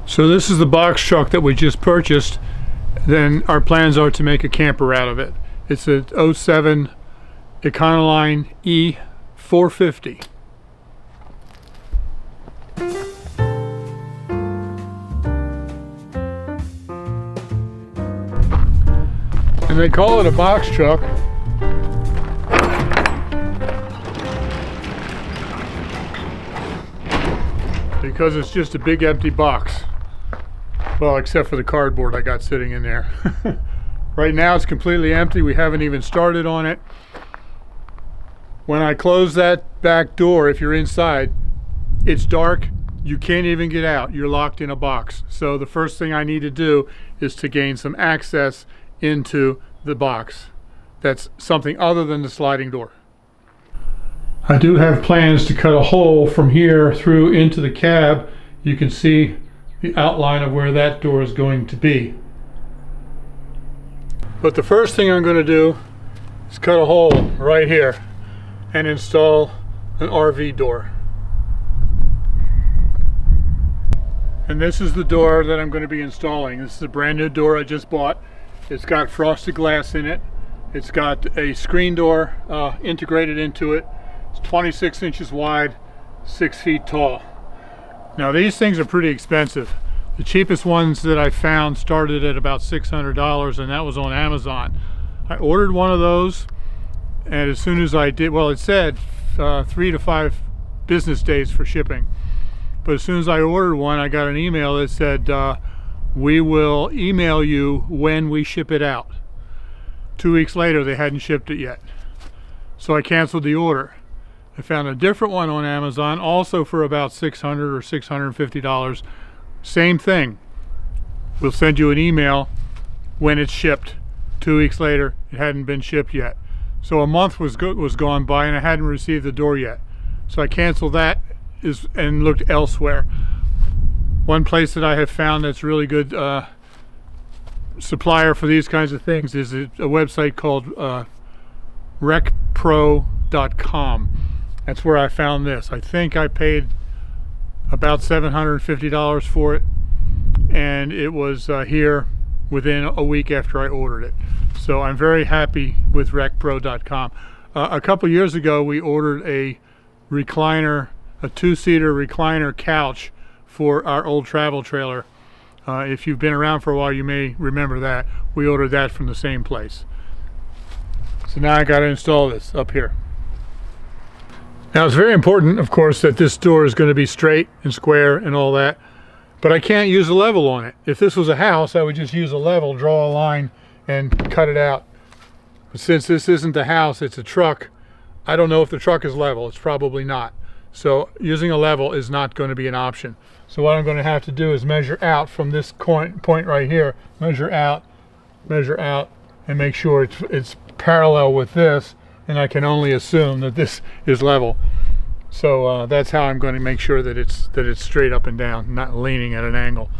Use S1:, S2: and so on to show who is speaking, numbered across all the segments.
S1: So this is the box truck that we just purchased. Then our plans are to make a camper out of it. It's a 07 Econoline E450. And they call it a box truck because it's just a big empty box. Well, except for the cardboard I got sitting in there. Right now it's completely empty. We haven't even started on it. When I close that back door, if you're inside, it's dark. You can't even get out. You're locked in a box. So the first thing I need to do is to gain some access into the box. That's something other than the sliding door. I do have plans to cut a hole from here through into the cab. You can see the outline of where that door is going to be. But the first thing I'm going to do is cut a hole right here and install an RV door. And this is the door that I'm going to be installing. This is a brand new door I just bought. It's got frosted glass in it. It's got a screen door integrated into it. It's 26 inches wide, 6 feet tall. Now these things are pretty expensive. The cheapest ones that I found started at about $600, and that was on Amazon. I ordered one of those, and as soon as I did, well, it said 3 to 5 business days for shipping. But as soon as I ordered one, I got an email that said, we will email you when we ship it out. 2 weeks later, they hadn't shipped it yet. So I canceled the order. I found a different one on Amazon, also for about $600 or $650. Same thing. We'll send you an email when it's shipped. 2 weeks later, it hadn't been shipped yet. So a month was gone by and I hadn't received the door yet. So I canceled that and looked elsewhere. One place that I have found that's really good supplier for these kinds of things is a website called recpro.com. That's where I found this. I think I paid about $750 for it, and it was here within a week after I ordered it. So I'm very happy with recpro.com. A couple years ago we ordered a recliner, a 2-seater recliner couch for our old travel trailer. If you've been around for a while, you may remember that. We ordered that from the same place. So now I got to install this up here. Now it's very important, of course, that this door is going to be straight and square and all that, but I can't use a level on it. If this was a house, I would just use a level, draw a line, and cut it out. But since this isn't a house, it's a truck, I don't know if the truck is level. It's probably not. So using a level is not going to be an option. So what I'm going to have to do is measure out from this point right here, measure out, and make sure it's parallel with this, and I can only assume that this is level. So that's how I'm going to make sure that it's straight up and down, not leaning at an angle.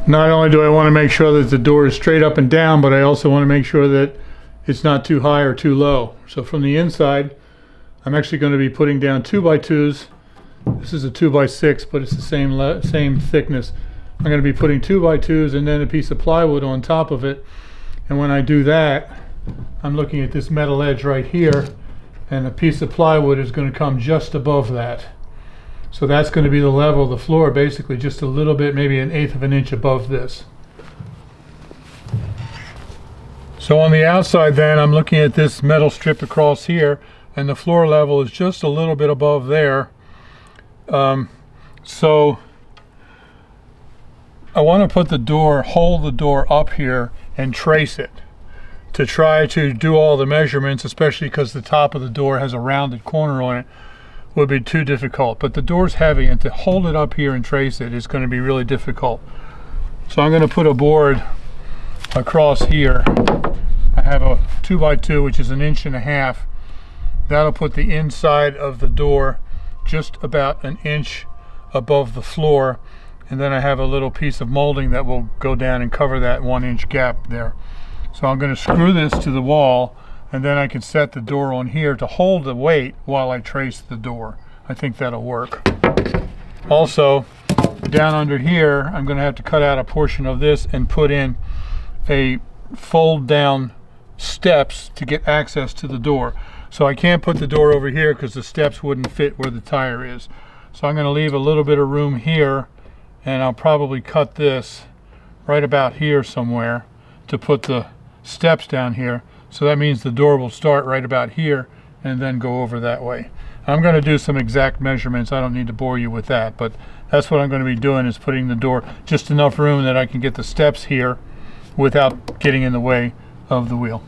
S1: Not only do I want to make sure that the door is straight up and down, but I also want to make sure that it's not too high or too low. So from the inside, I'm actually going to be putting down 2x2s. This is a 2x6, but it's the same thickness. I'm going to be putting 2x2s and then a piece of plywood on top of it. And when I do that, I'm looking at this metal edge right here, and a piece of plywood is going to come just above that. So that's going to be the level of the floor, basically just a little bit, maybe 1/8 of an inch above this. So on the outside then, I'm looking at this metal strip across here, and the floor level is just a little bit above there. So I want to put the door, hold the door up here and trace it to try to do all the measurements, especially because the top of the door has a rounded corner on it, would be too difficult. But the door's heavy, and to hold it up here and trace it is going to be really difficult. So I'm going to put a board across here. I have a 2x2, which is 1.5 inches. That'll put the inside of the door just about 1 inch above the floor, and then I have a little piece of molding that will go down and cover that 1-inch gap there. So I'm going to screw this to the wall, and then I can set the door on here to hold the weight while I trace the door. I think that'll work. Also, down under here, I'm going to have to cut out a portion of this and put in a fold down steps to get access to the door. So I can't put the door over here because the steps wouldn't fit where the tire is. So I'm going to leave a little bit of room here, and I'll probably cut this right about here somewhere to put the steps down here. So that means the door will start right about here and then go over that way. I'm going to do some exact measurements. I don't need to bore you with that, but that's what I'm going to be doing, is putting the door just enough room that I can get the steps here without getting in the way of the wheel.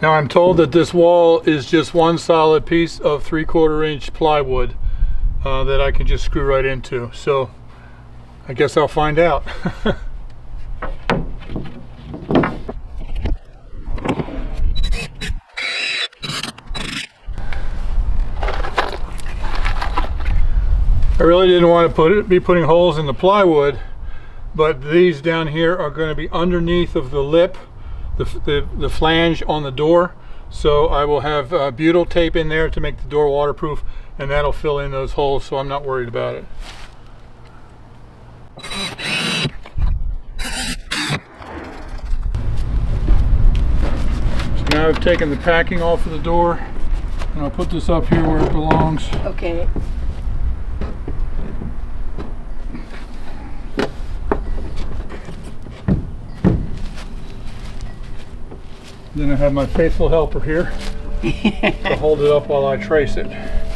S1: Now I'm told that this wall is just one solid piece of 3/4 inch plywood that I can just screw right into. So I guess I'll find out. I really didn't want to be putting holes in the plywood, but these down here are going to be underneath of the lip, the flange on the door. So I will have butyl tape in there to make the door waterproof, and that'll fill in those holes, so I'm not worried about it. So now I've taken the packing off of the door, and I'll put this up here where it belongs.
S2: Okay.
S1: Then I have my faithful helper here to hold it up while I trace it.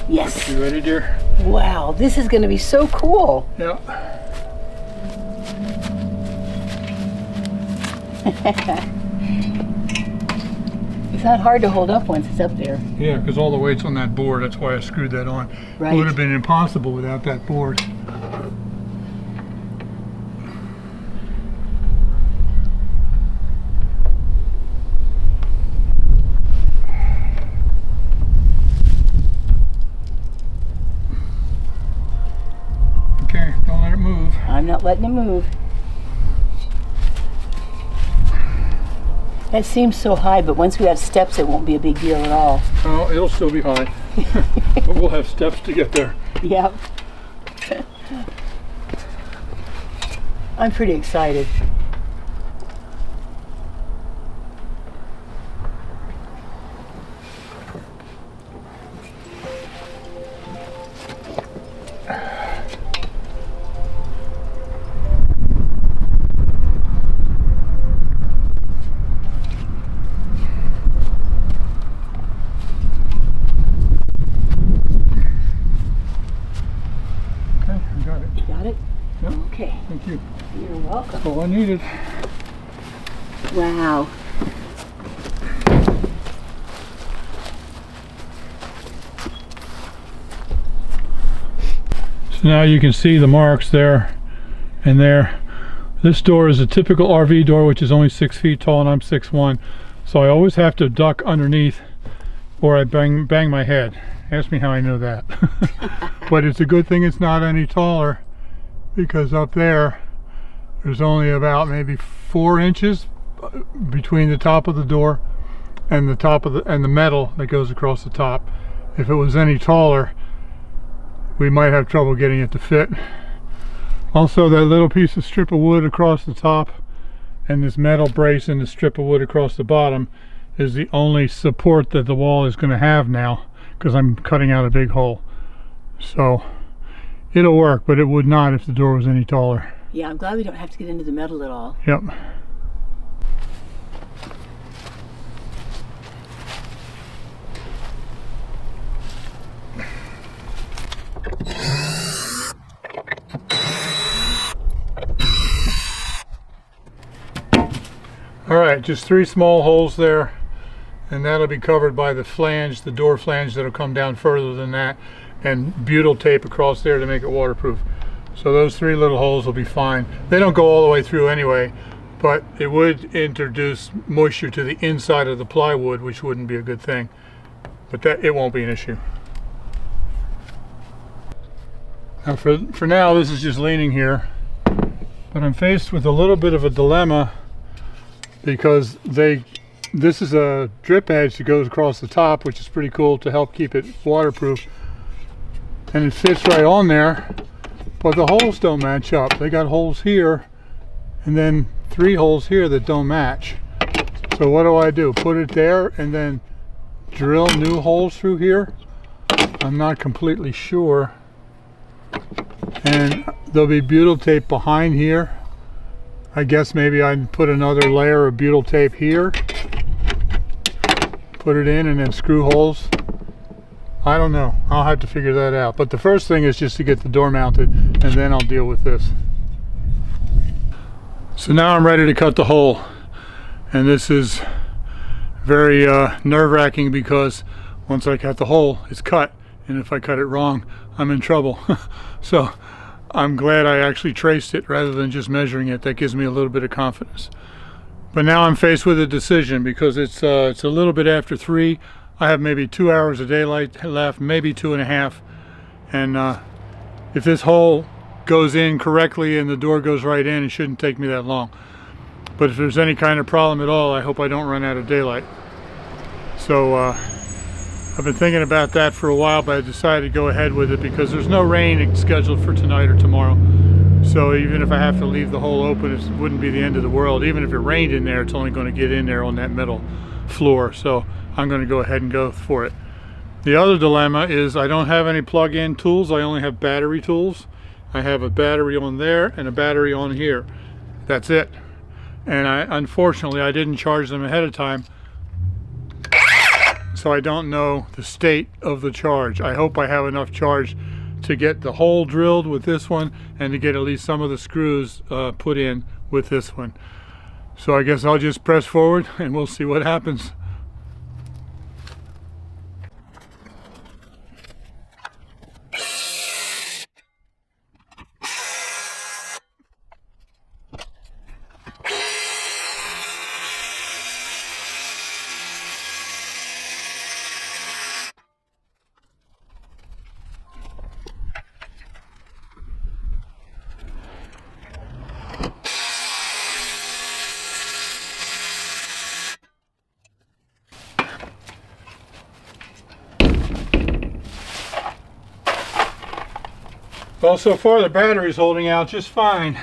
S2: Yes.
S1: You ready, dear?
S2: Wow, this is going to be so cool.
S1: Yeah.
S2: It's not hard to hold up once it's up there.
S1: Yeah, because all the weight's on that board. That's why I screwed that on.
S2: Right.
S1: It would have been impossible without that board. Okay, don't let it move.
S2: I'm not letting it move. That seems so high, but once we have steps, it won't be a big deal at all.
S1: Oh, it'll still be high. But we'll have steps to get there.
S2: Yep. I'm pretty excited. Got it?
S1: Yep.
S2: Okay.
S1: Thank you.
S2: You're welcome.
S1: That's all I needed.
S2: Wow.
S1: So now you can see the marks there and there. This door is a typical RV door, which is only 6 feet tall, and I'm 6'1". So I always have to duck underneath or I bang my head. Ask me how I know that. But it's a good thing it's not any taller, because up there there's only about maybe 4 inches between the top of the door and the top of the metal that goes across the top. If it was any taller, we might have trouble getting it to fit. Also, that little piece of strip of wood across the top and this metal brace and the strip of wood across the bottom is the only support that the wall is going to have now, because I'm cutting out a big hole. So it'll work, but it would not if the door was any taller.
S2: Yeah, I'm glad we don't have to get into the metal at all.
S1: Yep. All right, just 3 small holes there, and that'll be covered by the flange, the door flange that'll come down further than that, and butyl tape across there to make it waterproof. So those 3 little holes will be fine. They don't go all the way through anyway, but it would introduce moisture to the inside of the plywood, which wouldn't be a good thing. But that, it won't be an issue. Now for now, this is just leaning here, but I'm faced with a little bit of a dilemma, because this is a drip edge that goes across the top, which is pretty cool to help keep it waterproof, and it fits right on there, but the holes don't match up. They got holes here and then 3 holes here that don't match. So what do? Put it there and then drill new holes through here? I'm not completely sure. And there'll be butyl tape behind here. I guess maybe I'd put another layer of butyl tape here, put it in, and then screw holes. I don't know. I'll have to figure that out. But the first thing is just to get the door mounted, and then I'll deal with this. So now I'm ready to cut the hole. And this is very nerve-wracking, because once I cut the hole, it's cut. And if I cut it wrong, I'm in trouble. So I'm glad I actually traced it rather than just measuring it. That gives me a little bit of confidence. But now I'm faced with a decision, because it's a little bit after 3. I have maybe 2 hours of daylight left, maybe 2.5. And if this hole goes in correctly and the door goes right in, it shouldn't take me that long. But if there's any kind of problem at all, I hope I don't run out of daylight. So I've been thinking about that for a while, but I decided to go ahead with it because there's no rain scheduled for tonight or tomorrow. So even if I have to leave the hole open, it wouldn't be the end of the world. Even if it rained in there, it's only going to get in there on that metal floor. So I'm going to go ahead and go for it. The other dilemma is I don't have any plug-in tools. I only have battery tools. I have a battery on there and a battery on here. That's it. And unfortunately, I didn't charge them ahead of time, so I don't know the state of the charge. I hope I have enough charge to get the hole drilled with this one and to get at least some of the screws put in with this one. So I guess I'll just press forward and we'll see what happens. Well, so far the battery's holding out just fine.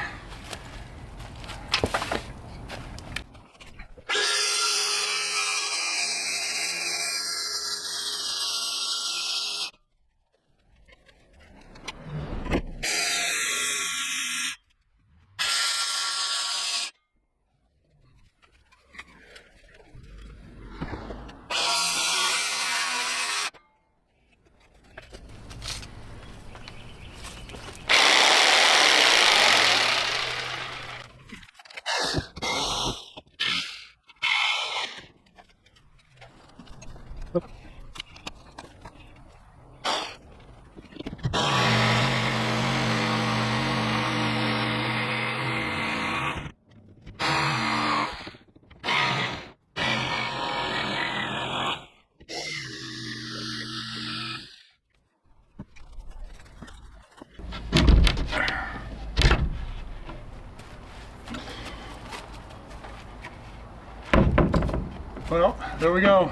S1: There we go.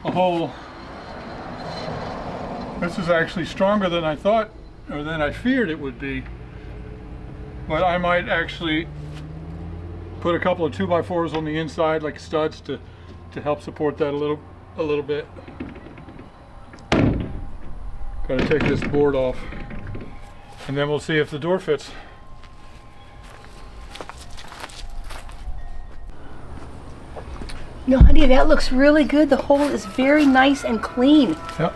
S1: A hole. This is actually stronger than I thought, or than I feared it would be. But I might actually put a couple of 2x4s on the inside, like studs, to help support that a little bit. Got to take this board off, and then we'll see if the door fits.
S2: No, honey, that looks really good. The hole is very nice and clean.
S1: Yep.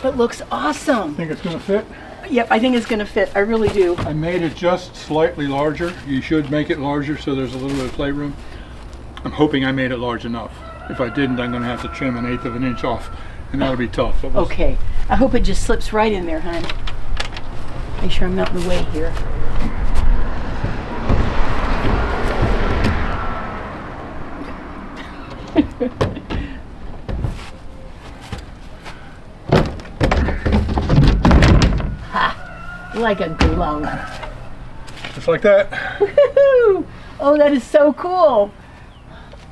S2: It looks awesome.
S1: Think it's going to fit?
S2: Yep, I think it's going to fit. I really do.
S1: I made it just slightly larger. You should make it larger so there's a little bit of playroom. I'm hoping I made it large enough. If I didn't, I'm going to have to trim 1/8 of an inch off, and that'll be tough. But we'll
S2: Okay. I hope it just slips right in there, hon. Make sure I'm not in the way here. Ha! Like a glove.
S1: Just like that.
S2: Woohoo! Oh, that is so cool.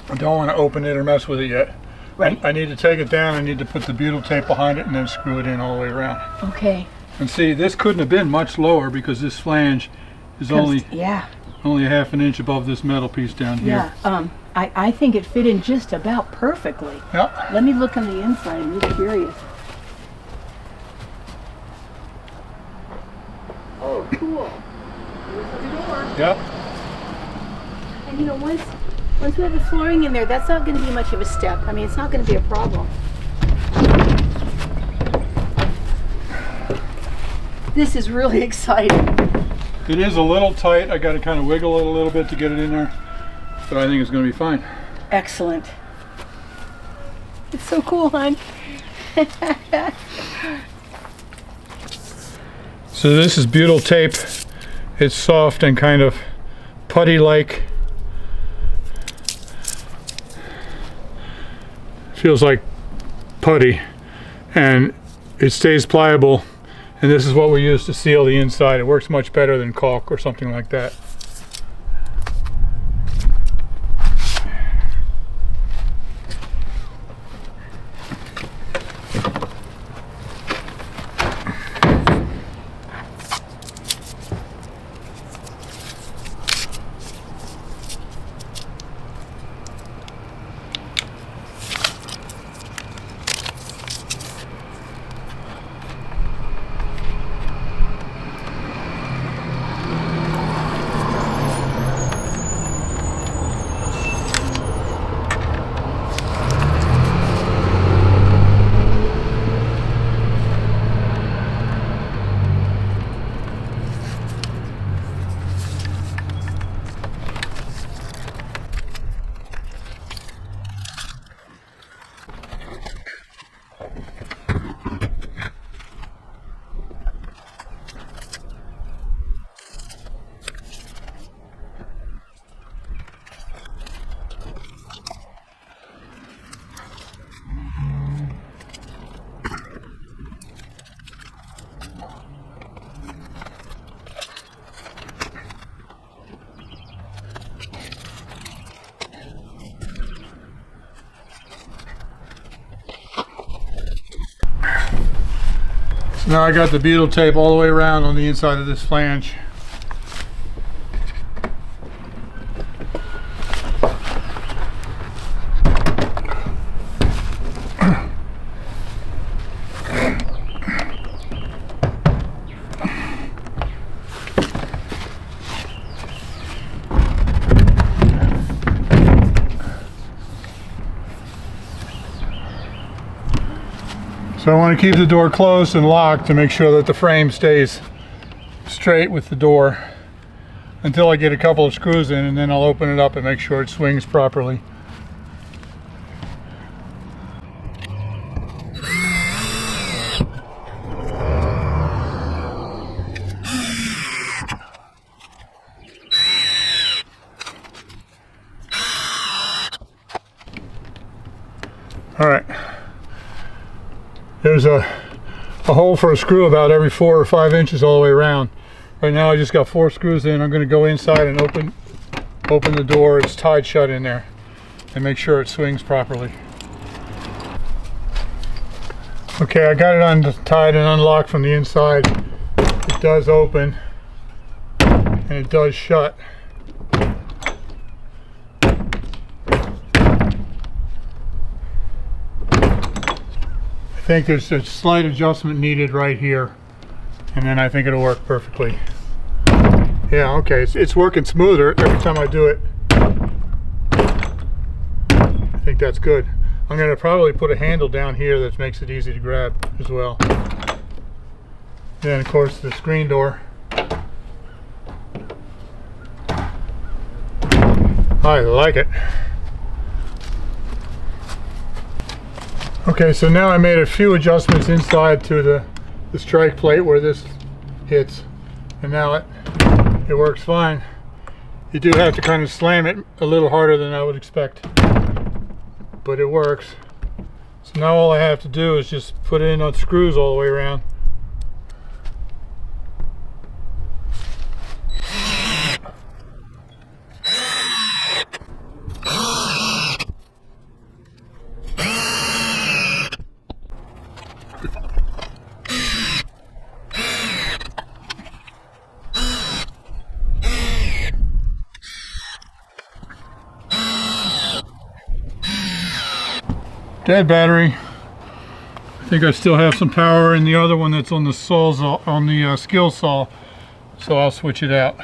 S1: I don't want to open it or mess with it yet.
S2: Right.
S1: I need to take it down. I need to put the butyl tape behind it and then screw it in all the way around.
S2: Okay.
S1: And see, this couldn't have been much lower because this flange is only
S2: Yeah.
S1: only 1/2 an inch above this metal piece down here.
S2: Yeah. I think it fit in just about perfectly.
S1: Yep.
S2: Let me look on the inside. I'm just curious. Oh, cool. Here's the door.
S1: Yep.
S2: And you know, once we have the flooring in there, that's not going to be much of a step. I mean, it's not going to be a problem. This is really exciting.
S1: It is a little tight. I got to kind of wiggle it a little bit to get it in there, but I think it's going to be fine.
S2: Excellent. It's so cool, hon.
S1: So this is butyl tape. It's soft and kind of putty-like. Feels like putty, and it stays pliable. And this is what we use to seal the inside. It works much better than caulk or something like that. Now I got the butyl tape all the way around on the inside of this flange. So I want to keep the door closed and locked to make sure that the frame stays straight with the door until I get a couple of screws in, and then I'll open it up and make sure it swings properly. All right. There's a hole for a screw about every 4 or 5 inches all the way around. Right now I just got 4 screws in. I'm going to go inside and open the door. It's tied shut in there, and make sure it swings properly. Okay, I got it untied and unlocked from the inside. It does open and it does shut. I think there's a slight adjustment needed right here, and then I think it'll work perfectly. Yeah, okay, it's working smoother every time I do it. I think that's good. I'm going to probably put a handle down here that makes it easy to grab as well. Then of course the screen door. I like it. Okay, so now I made a few adjustments inside to the strike plate where this hits, and now it works fine. You do have to kind of slam it a little harder than I would expect, but it works. So now all I have to do is just put in on screws all the way around. Dead battery. I think I still have some power in the other one that's on the saw, on the skill saw, so I'll switch it out.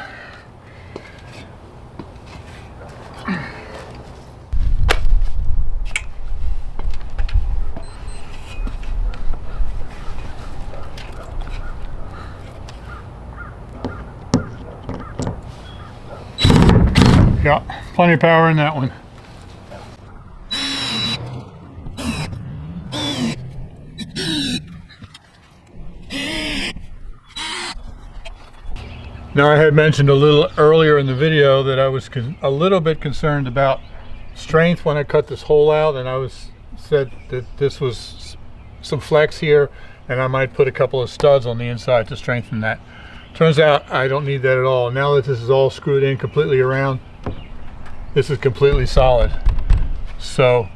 S1: Yeah, plenty of power in that one. Now, I had mentioned a little earlier in the video that I was a little bit concerned about strength when I cut this hole out, and I said that this was some flex here and I might put a couple of studs on the inside to strengthen that. Turns out I don't need that at all. Now that this is all screwed in completely around, this is completely solid. So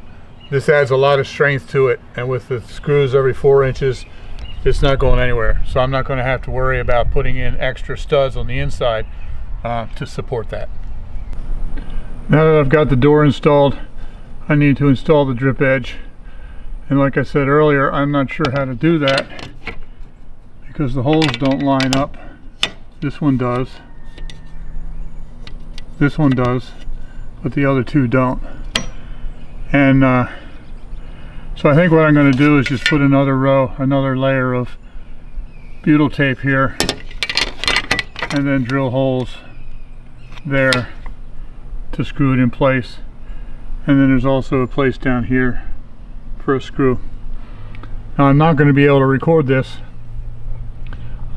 S1: this adds a lot of strength to it, and with the screws every 4 inches, it's not going anywhere. So I'm not going to have to worry about putting in extra studs on the inside to support that. Now that I've got the door installed, I need to install the drip edge. And like I said earlier, I'm not sure how to do that because the holes don't line up. This one does. This one does, but the other two don't. And so I think what I'm going to do is just put another layer of butyl tape here, and then drill holes there to screw it in place. And then there's also a place down here for a screw. Now I'm not going to be able to record this.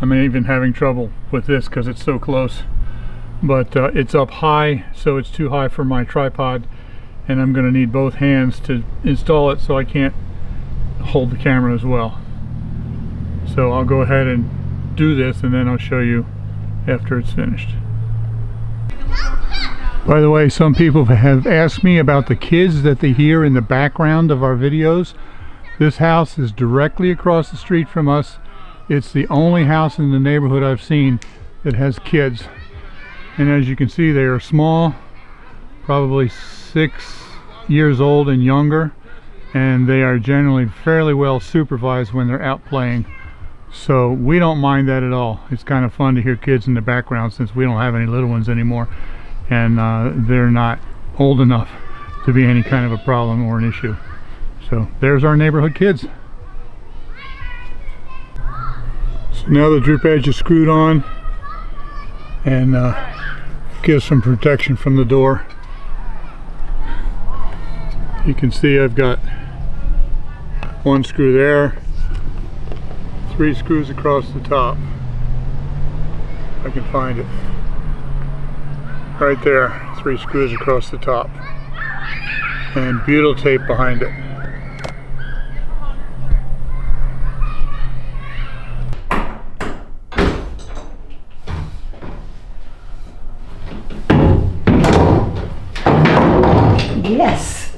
S1: I'm even having trouble with this because it's so close. But it's up high, so it's too high for my tripod, and I'm going to need both hands to install it, so I can't hold the camera as well. So I'll go ahead and do this, and then I'll show you after it's finished. By the way, some people have asked me about the kids that they hear in the background of our videos. This house is directly across the street from us. It's the only house in the neighborhood I've seen that has kids. And as you can see, they are small, probably 6 years old and younger, and they are generally fairly well supervised when they're out playing. So we don't mind that at all. It's kind of fun to hear kids in the background since we don't have any little ones anymore, and they're not old enough to be any kind of a problem or an issue. So there's our neighborhood kids. So now the drip edge is screwed on and gives some protection from the door. You can see I've got 1 screw there, 3 screws across the top. If I can find it. Right there, 3 screws across the top. And butyl tape behind it.
S3: Yes.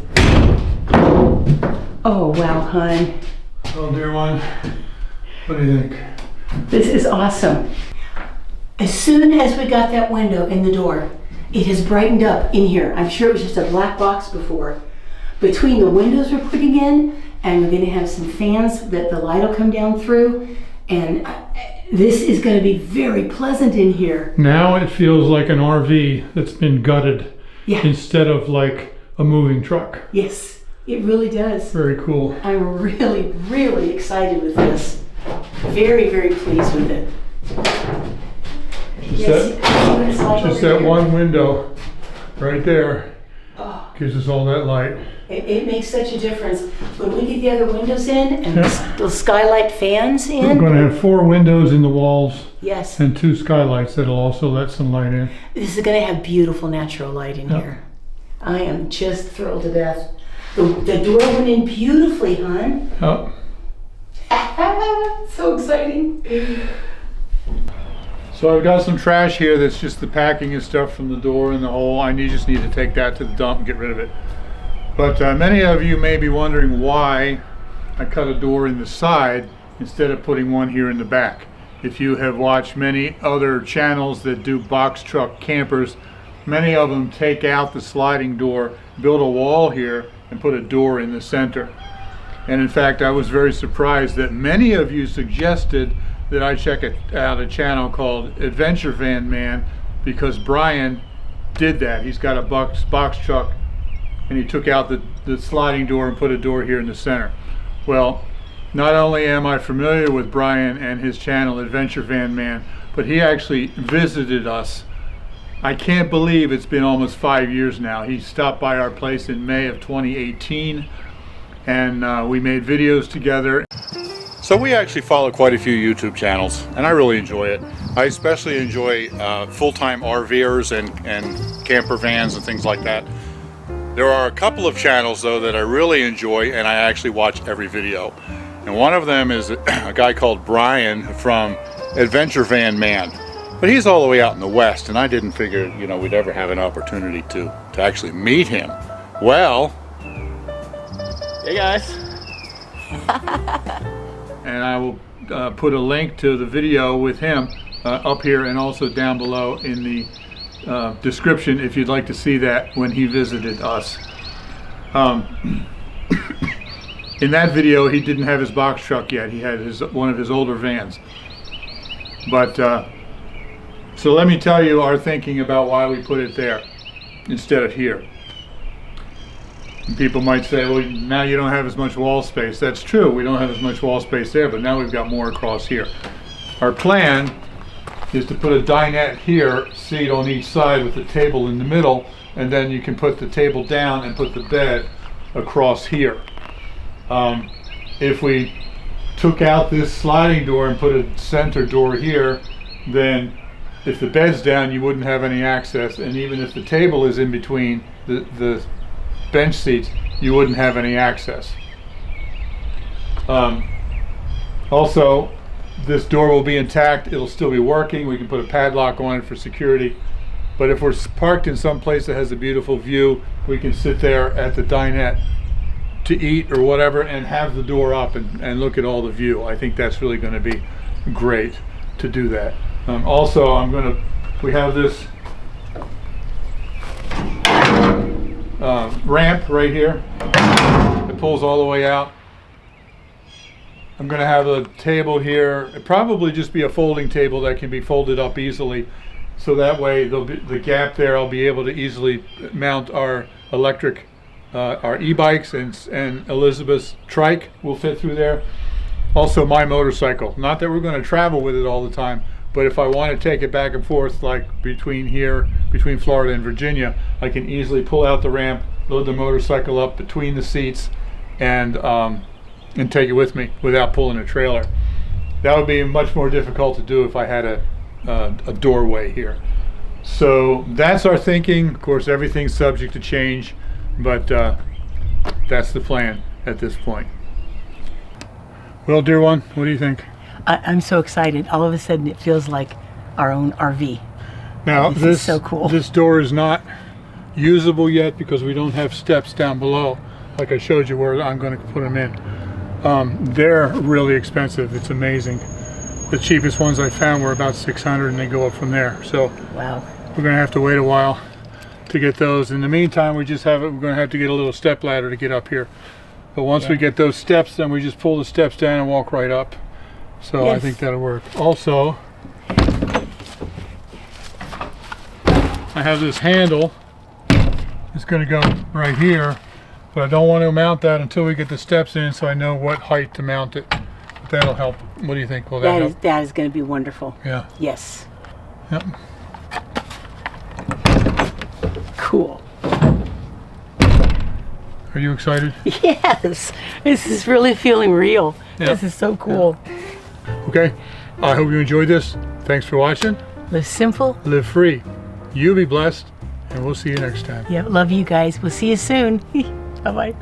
S3: Oh, wow, hon.
S1: Well, dear one, what do you think?
S2: This is awesome. As soon as we got that window in the door, it has brightened up in here. I'm sure it was just a black box before. Between the windows we're putting in, and we're gonna have some fans that the light will come down through, and this is gonna be very pleasant in here.
S1: Now it feels like an RV that's been gutted
S2: Yeah.
S1: instead of like a moving truck.
S2: Yes, it really does.
S1: Very cool.
S2: I'm really, really excited with this. Very, very pleased with it. Yes, see what it's like
S1: Just
S2: over
S1: that
S2: here?
S1: one window right there
S2: Oh,
S1: gives us all that light.
S2: it makes such a difference. When we get the other windows in and
S1: Yeah.
S2: the skylight fans
S1: We're
S2: in,
S1: going to have 4 windows in the walls
S2: yes,
S1: and 2 skylights that'll also let some light in.
S2: this is gonna have beautiful natural light in
S1: Yeah.
S2: here. I am just thrilled to death. The door went in beautifully, hon.
S1: Oh,
S2: So exciting.
S1: so I've got some trash here that's just the packing and stuff from the door and the hole. Just need to take that to the dump and get rid of it. But many of you may be wondering why I cut a door in the side instead of putting one here in the back. If you have watched many other channels that do box truck campers, many of them take out the sliding door, build a wall here, and put a door in the center. And in fact, I was very surprised that many of you suggested that I check out a channel called Adventure Van Man, because Brian did that. He's got a box truck and he took out the sliding door and put a door here in the center. Well, not only am I familiar with Brian and his channel Adventure Van Man, but he actually visited us. I can't believe it's been almost 5 years now. He stopped by our place in May of 2018 and we made videos together. So we actually follow quite a few YouTube channels and I really enjoy it. I especially enjoy full-time RVers and camper vans and things like that. There are a couple of channels though that I really enjoy and I actually watch every video. And one of them is a guy called Brian from Adventure Van Man. But he's all the way out in the West and I didn't figure, you know, we'd ever have an opportunity to actually meet him. Well,
S3: Hey guys.
S1: and I will put a link to the video with him up here and also down below in the description if you'd like to see that when he visited us. In that video he didn't have his box truck yet. He had one of his older vans. But so let me tell you our thinking about why we put it there instead of here. And people might say, well, now you don't have as much wall space. That's true, we don't have as much wall space there, but now we've got more across here. Our plan is to put a dinette here, seat on each side with the table in the middle, and then you can put the table down and put the bed across here. If we took out this sliding door and put a center door here, then if the bed's down you wouldn't have any access, and even if the table is in between the bench seats you wouldn't have any access. Also, this door will be intact, it'll still be working, we can put a padlock on it for security, but if we're parked in some place that has a beautiful view, we can sit there at the dinette to eat or whatever and have the door up and look at all the view. I think that's really going to be great to do that. Also, we have this ramp right here. It pulls all the way out. I'm going to have a table here. It'll probably just be a folding table that can be folded up easily. So that way, the gap there, I'll be able to easily mount our electric, our e-bikes and Elizabeth's trike will fit through there. Also my motorcycle. Not that we're going to travel with it all the time, but if I want to take it back and forth, like between Florida and Virginia, I can easily pull out the ramp, load the motorcycle up between the seats, and take it with me without pulling a trailer. That would be much more difficult to do if I had a doorway here. So that's our thinking. Of course, everything's subject to change, but that's the plan at this point. Well, dear one, what do you think?
S2: I'm so excited. All of a sudden it feels like our own RV.
S1: Now,
S2: This is so cool.
S1: This door is not usable yet because we don't have steps down below, like I showed you where I'm going to put them in. They're really expensive. It's amazing. The cheapest ones I found were about 600 and they go up from there. So
S2: Wow.
S1: we're gonna have to wait a while to get those. In the meantime, we're gonna have to get a little step ladder to get up here. But once we get those steps, then we just pull the steps down and walk right up. So I
S2: Yes.
S1: think that'll work. Also, I have this handle. It's gonna go right here, but I don't want to mount that until we get the steps in so I know what height to mount it. But that'll help. What do you think? Will that help?
S2: That is going to be wonderful.
S1: Yeah.
S2: Yes.
S1: Yep.
S2: Cool.
S1: Are you excited?
S2: Yes. This is really feeling real.
S1: Yeah.
S2: This is so cool.
S1: Okay. I hope you enjoyed this. Thanks for watching.
S2: Live simple.
S1: Live free. You be blessed, and we'll see you next time.
S2: Yeah, love you guys. We'll see you soon. Bye-bye.